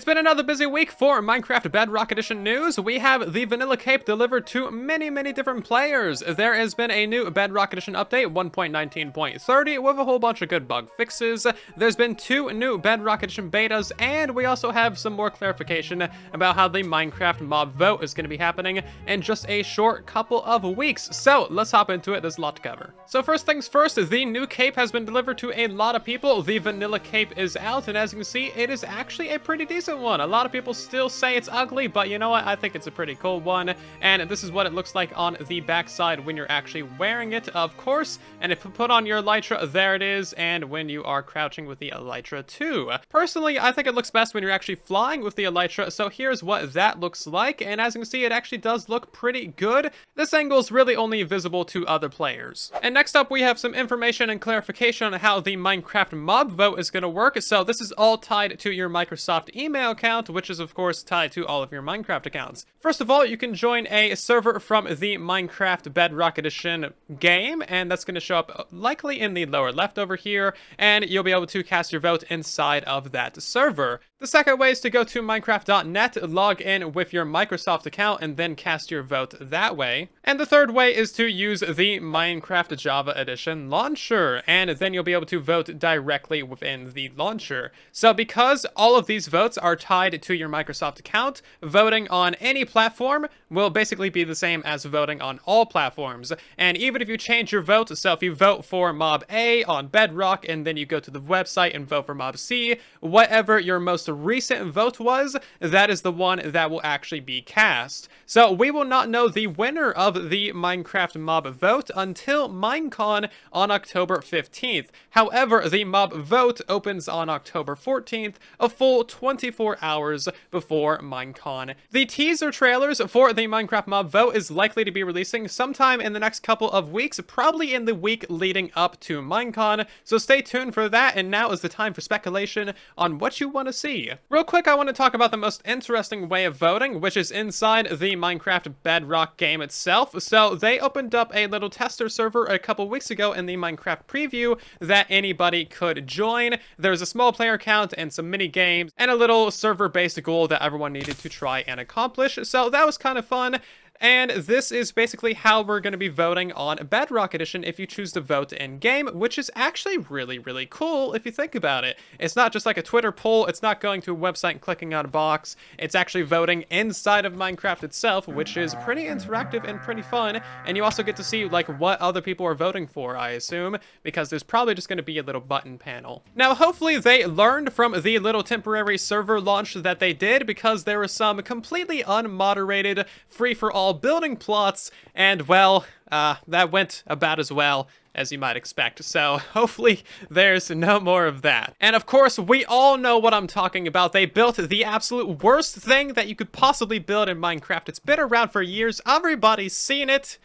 It's been another busy week for Minecraft Bedrock Edition news. We have the vanilla cape delivered to many different players. There has been a new Bedrock Edition update, 1.19.30, with a whole bunch of good bug fixes. There's been 2 new Bedrock Edition betas, and we also have some more clarification about how the Minecraft mob vote is going to be happening in just a short couple of weeks. So let's hop into it. There's a lot to cover. So first things first, the new cape has been delivered to a lot of people. The vanilla cape is out, and as you can see, it is actually a pretty decent one. A lot of people still say it's ugly, but you know what? I think it's a pretty cool one, and this is what it looks like on the backside when you're actually wearing it, of course. And if you put on your elytra, there it is, and when you are crouching with the elytra too. Personally, I think it looks best when you're actually flying with the elytra, so here's what that looks like, and as you can see, it actually does look pretty good. This angle is really only visible to other players. And next up, we have some information and clarification on how the Minecraft mob vote is going to work. So this is all tied to your Microsoft email account, which is of course tied to all of your Minecraft accounts. First of all, you can join a server from the Minecraft Bedrock Edition game, and that's going to show up likely in the lower left over here, and you'll be able to cast your vote inside of that server. The second way is to go to minecraft.net, log in with your Microsoft account, and then cast your vote that way. And the third way is to use the Minecraft Java Edition launcher, and then you'll be able to vote directly within the launcher. So because all of these votes are tied to your Microsoft account, voting on any platform will basically be the same as voting on all platforms. And even if you change your vote, so if you vote for Mob A on Bedrock, and then you go to the website and vote for Mob C, whatever your most recent vote was, that is the one that will actually be cast. So we will not know the winner of the Minecraft mob vote until Minecon on October 15th. However, the mob vote opens on October 14th, a full 24 hours before Minecon. The teaser trailers for the Minecraft mob vote is likely to be releasing sometime in the next couple of weeks, probably in the week leading up to Minecon, so stay tuned for that, and now is the time for speculation on what you want to see. Real quick, I want to talk about the most interesting way of voting, which is inside the Minecraft Bedrock game itself. So they opened up a little tester server a couple weeks ago in the Minecraft preview that anybody could join. There's a small player count and some mini games and a little server-based goal that everyone needed to try and accomplish. So that was kind of fun. And this is basically how we're going to be voting on Bedrock Edition if you choose to vote in-game, which is actually really cool if you think about it. It's not just like a Twitter poll, it's not going to a website and clicking on a box, it's actually voting inside of Minecraft itself, which is pretty interactive and pretty fun, and you also get to see like what other people are voting for, I assume, because there's probably just going to be a little button panel. Now, hopefully they learned from the little temporary server launch that they did, because there were some completely unmoderated, free-for-all building plots, and well, that went about as well as you might expect. So hopefully there's no more of that. And of course, we all know what I'm talking about. They built the absolute worst thing that you could possibly build in Minecraft. It's been around for years. Everybody's seen it.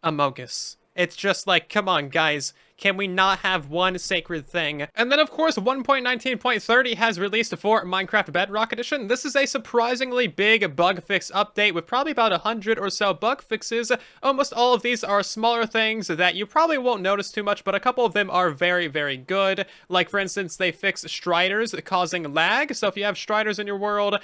Among Us. It's just like, come on, guys. Can we not have one sacred thing? And then, of course, 1.19.30 has released for Minecraft Bedrock Edition. This is a surprisingly big bug fix update with probably about 100 or so bug fixes. Almost all of these are smaller things that you probably won't notice too much, but a couple of them are very good. Like, for instance, they fixed striders causing lag. So if you have striders in your world,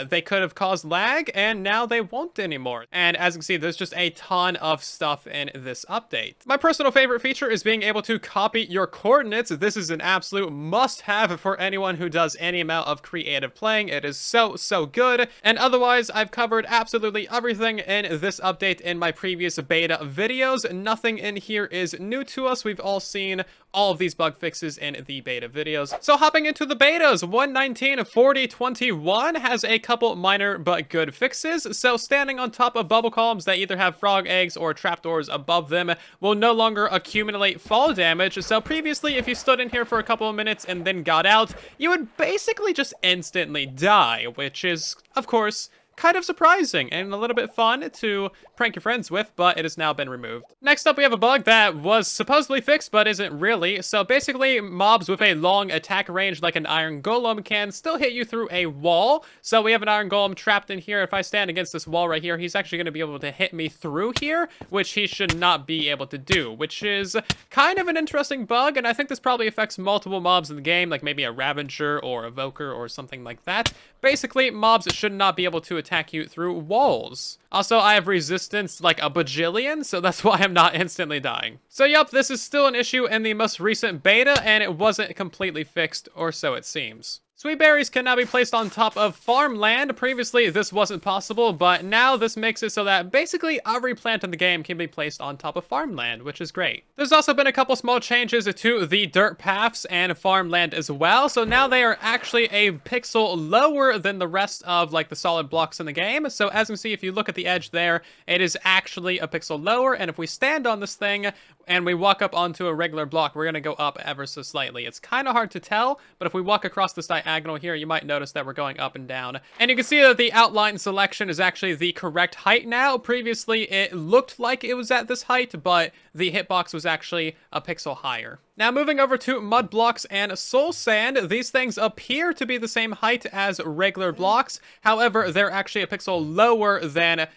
they could have caused lag, and now they won't anymore. And as you can see, there's just a ton of stuff in this update. My personal favorite feature is being able to copy your coordinates. This is an absolute must-have for anyone who does any amount of creative playing. It is so good. And otherwise, I've covered absolutely everything in this update in my previous beta videos. Nothing in here is new to us. We've all seen all of these bug fixes in the beta videos. So hopping into the betas, 1.19.40.21 has a couple minor but good fixes. So standing on top of bubble columns that either have frog eggs or trapdoors above them will no longer accumulate fall damage. So previously, if you stood in here for a couple of minutes and then got out, you would basically just instantly die, which is, of course, kind of surprising and a little bit fun to prank your friends with, but it has now been removed. Next up, we have a bug that was supposedly fixed, but isn't really. So basically, mobs with a long attack range like an iron golem can still hit you through a wall. So we have an iron golem trapped in here. If I stand against this wall right here, he's actually going to be able to hit me through here, which he should not be able to do, which is kind of an interesting bug, and I think this probably affects multiple mobs in the game, like maybe a Ravager or Evoker or something like that. Basically, mobs should not be able to attack you through walls. Also, I have resistance like a bajillion, so that's why I'm not instantly dying. So yep, this is still an issue in the most recent beta, and it wasn't completely fixed, or so it seems. Sweet berries can now be placed on top of farmland. Previously, this wasn't possible, but now this makes it so that basically every plant in the game can be placed on top of farmland, which is great. There's also been a couple small changes to the dirt paths and farmland as well, so now they are actually a pixel lower than the rest of like the solid blocks in the game. So as you can see, if you look at the edge there, it is actually a pixel lower, and if we stand on this thing and we walk up onto a regular block, we're going to go up ever so slightly. It's kind of hard to tell, but if we walk across this diagonal here, you might notice that we're going up and down. And you can see that the outline selection is actually the correct height now. Previously, it looked like it was at this height, but the hitbox was actually a pixel higher. Now moving over to mud blocks and soul sand, these things appear to be the same height as regular blocks. However, they're actually a pixel lower than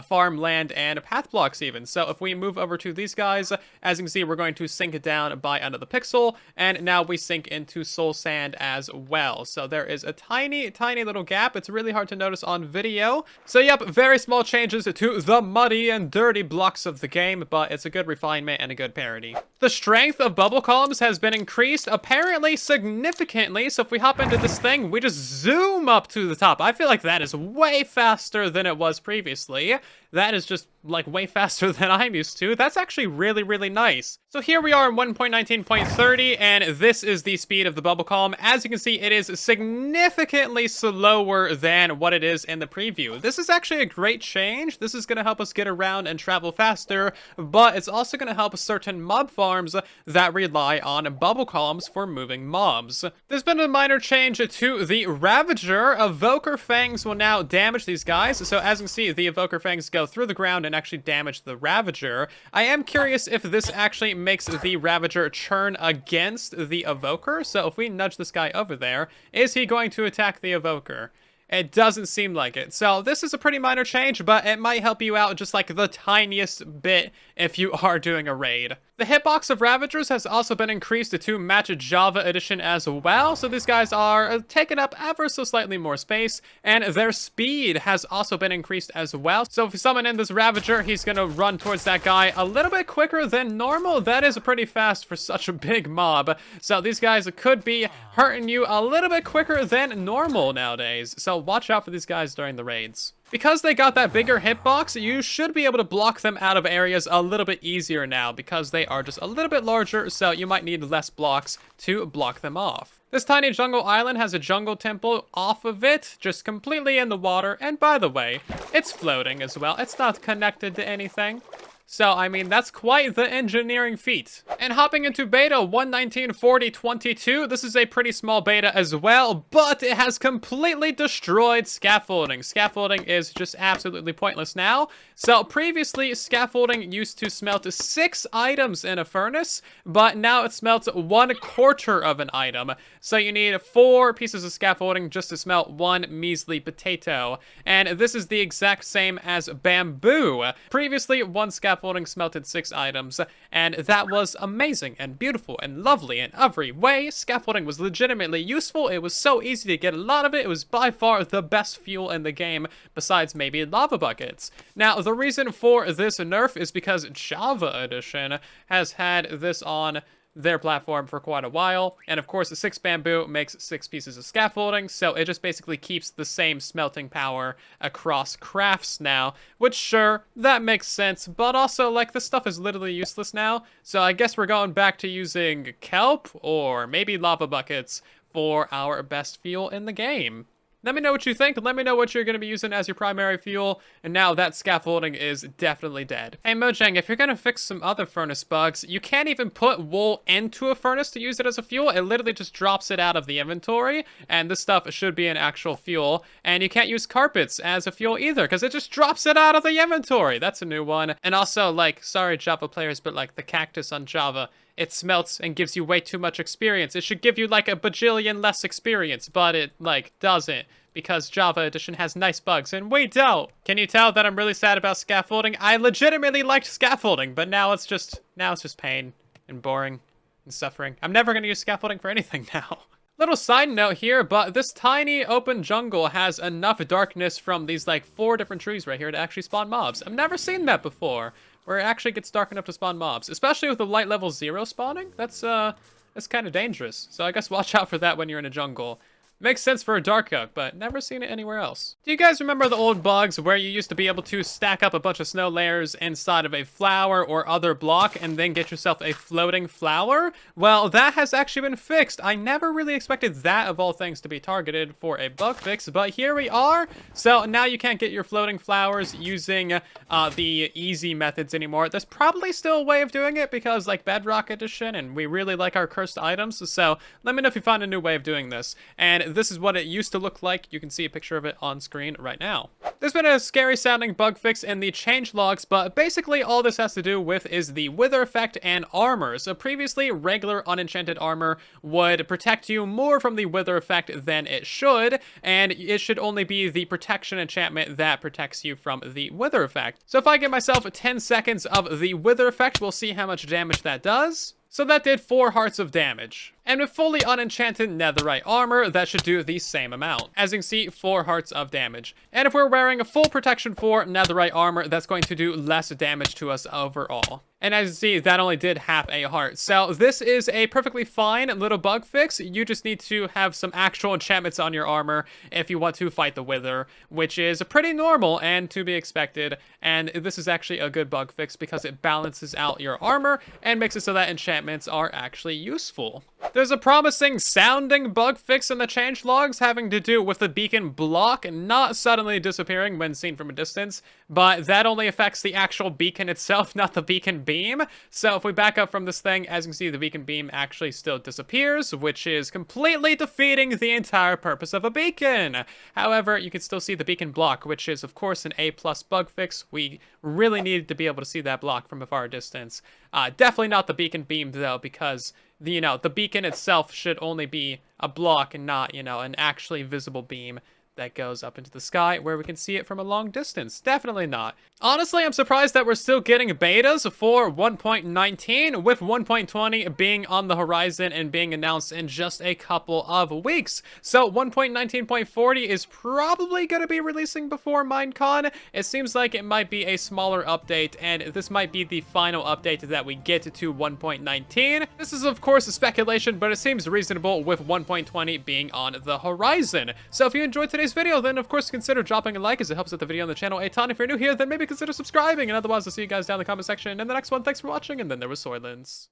farmland and path blocks even. So if we move over to these guys, as you can see, we're going to sink it down by another pixel, and now we sink into soul sand as well. So there is a tiny little gap. It's really hard to notice on video. So yep, very small changes to the muddy and dirty blocks of the game, but it's a good refinement and a good parody. The strength of bubble columns has been increased, apparently significantly. So if we hop into this thing, we just zoom up to the top. I feel like that is way faster than it was previously. That is just like way faster than I'm used to. That's actually really nice. So here we are in 1.19.30, and this is the speed of the bubble column. As you can see, it is significantly slower than what it is in the preview. This is actually a great change. This is going to help us get around and travel faster, but it's also going to help certain mob farms that rely on bubble columns for moving mobs. There's been a minor change to the Ravager. Evoker Fangs will now damage these guys. So as you can see, the Evoker Fangs go through the ground and actually damage the Ravager. I am curious if this actually makes the Ravager turn against the Evoker. So if we nudge this guy over there, is he going to attack the Evoker? It doesn't seem like it. So this is a pretty minor change, but it might help you out just like the tiniest bit if you are doing a raid. The hitbox of Ravagers has also been increased to match Java Edition as well, so these guys are taking up ever so slightly more space, and their speed has also been increased as well. So if we summon in this Ravager, he's gonna run towards that guy a little bit quicker than normal. That is pretty fast for such a big mob. So these guys could be hurting you a little bit quicker than normal nowadays. So watch out for these guys during the raids. Because they got that bigger hitbox, you should be able to block them out of areas a little bit easier now because they are just a little bit larger, so you might need less blocks to block them off. This tiny jungle island has a jungle temple off of it, just completely in the water, and by the way, it's floating as well. It's not connected to anything. So, I mean, that's quite the engineering feat. And hopping into beta 1.19.40.22, this is a pretty small beta as well, but it has completely destroyed scaffolding. Scaffolding is just absolutely pointless now. So, previously, scaffolding used to smelt 6 items in a furnace, but now it smelts 1/4 of an item. So, you need 4 pieces of scaffolding just to smelt 1 measly potato. And this is the exact same as bamboo. Previously, 1 scaffolding smelted 6 items, and that was amazing and beautiful and lovely in every way. Scaffolding was legitimately useful. It was so easy to get a lot of it. It was by far the best fuel in the game, besides maybe lava buckets. Now, the reason for this nerf is because Java Edition has had this on their platform for quite a while, and of course the 6 bamboo makes 6 pieces of scaffolding, so it just basically keeps the same smelting power across crafts now, which sure, that makes sense, but also like this stuff is literally useless now, so I guess we're going back to using kelp or maybe lava buckets for our best fuel in the game. Let me know what you think. Let me know what you're going to be using as your primary fuel. And now that scaffolding is definitely dead. Hey, Mojang, if you're going to fix some other furnace bugs, you can't even put wool into a furnace to use it as a fuel. It literally just drops it out of the inventory. And this stuff should be an actual fuel. And you can't use carpets as a fuel either, because it just drops it out of the inventory. That's a new one. And also, like, sorry, Java players, but like the cactus on Java, it smelts and gives you way too much experience. It should give you like a bajillion less experience, but it like doesn't, because Java Edition has nice bugs and we don't. Can you tell that I'm really sad about scaffolding? I legitimately liked scaffolding, but now it's just pain and boring and suffering. I'm never gonna use scaffolding for anything now. Little side note here, but this tiny open jungle has enough darkness from these like 4 different trees right here to actually spawn mobs. I've never seen that before, where it actually gets dark enough to spawn mobs, especially with the light level 0 spawning. That's kind of dangerous. So I guess watch out for that when you're in a jungle. Makes sense for a dark oak, but never seen it anywhere else. Do you guys remember the old bugs where you used to be able to stack up a bunch of snow layers inside of a flower or other block and then get yourself a floating flower? Well, that has actually been fixed. I never really expected that of all things to be targeted for a bug fix, but here we are. So now you can't get your floating flowers using the easy methods anymore. There's probably still a way of doing it because like Bedrock Edition and we really like our cursed items. So let me know if you find a new way of doing this. And this is what it used to look like. You can see a picture of it on screen right now. There's been a scary sounding bug fix in the change logs, but basically all this has to do with is the wither effect and armor. So previously, regular unenchanted armor would protect you more from the wither effect than it should, and it should only be the protection enchantment that protects you from the wither effect. So if I give myself 10 seconds of the wither effect, we'll see how much damage that does. So that did 4 hearts of damage. And with fully unenchanted netherite armor, that should do the same amount. As you can see, 4 hearts of damage. And if we're wearing a full protection 4 netherite armor, that's going to do less damage to us overall. And as you see, that only did half a heart. So this is a perfectly fine little bug fix. You just need to have some actual enchantments on your armor if you want to fight the wither, which is pretty normal and to be expected. And this is actually a good bug fix because it balances out your armor and makes it so that enchantments are actually useful. There's a promising sounding bug fix in the change logs having to do with the beacon block not suddenly disappearing when seen from a distance, but that only affects the actual beacon itself, not the beacon beam. So if we back up from this thing, as you can see, the beacon beam actually still disappears, which is completely defeating the entire purpose of a beacon. However, you can still see the beacon block, which is of course an A+ bug fix. We really needed to be able to see that block from a far distance. Definitely not the beacon beam though, because the beacon itself should only be a block and not, an actually visible beam that goes up into the sky where we can see it from a long distance. Definitely not. Honestly, I'm surprised that we're still getting betas for 1.19 with 1.20 being on the horizon and being announced in just a couple of weeks. So 1.19.40 is probably going to be releasing before Minecon. It seems like it might be a smaller update, and this might be the final update that we get to 1.19. This is of course a speculation, but it seems reasonable with 1.20 being on the horizon. So if you enjoyed today's video, then of course consider dropping a like as it helps out the video on the channel a ton. If you're new here, then maybe consider subscribing, and otherwise I'll see you guys down in the comment section in the next one. Thanks for watching, and then there was Soylence.